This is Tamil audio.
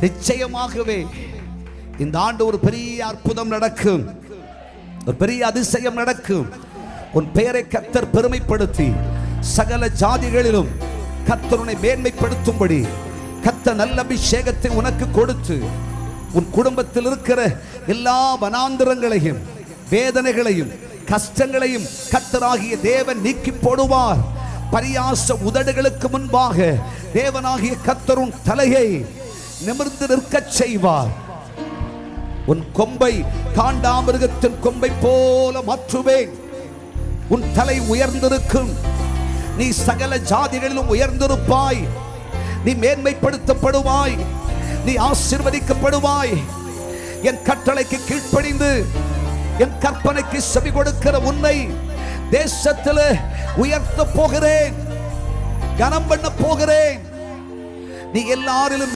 நிச்சயமாகவே இந்த ஆண்டு ஒரு பெரிய அற்புதம் நடக்கும், ஒரு பெரிய அதிசயம் நடக்கும். உன் பெயரை கர்த்தர் பெருமைப்படுத்தி சகல ஜாதிகளிலும் கர்த்தர் உன்னை மேன்மைப்படுத்தும்படி கர்த்தர் நல்ல அபிஷேகத்தை உனக்கு கொடுத்து உன் குடும்பத்தில் இருக்கிற எல்லா வனாந்திரங்களையும் வேதனைகளையும் கஷ்டங்களையும் கர்த்தராகிய தேவன் நீக்கி போடுவார். பரியாச உதடுகளுக்கு முன்பாக தேவனாகிய கர்த்தர் உன் தலையை நிமிர்ந்து நிற்கச் செய்வார். உன் கொம்பை காண்டாமிருகத்தின் கொம்பை போல மாற்றுவேன். உன் தலை உயர்ந்திருக்கும். நீ சகல ஜாதிகளிலும் உயர்ந்திருப்பாய். நீ மேன்மைப்படுத்தப்படுவாய். நீ ஆசீர்வதிக்கப்படுவாய். என் கட்டளைக்கு கீழ்ப்படிந்து என் கற்பனைக்கு செவி கொடுக்கிற உன்னை தேசத்தில் உயர்த்த போகிறேன், கனம் பண்ண போகிறேன். நீ எல்லாரிலும்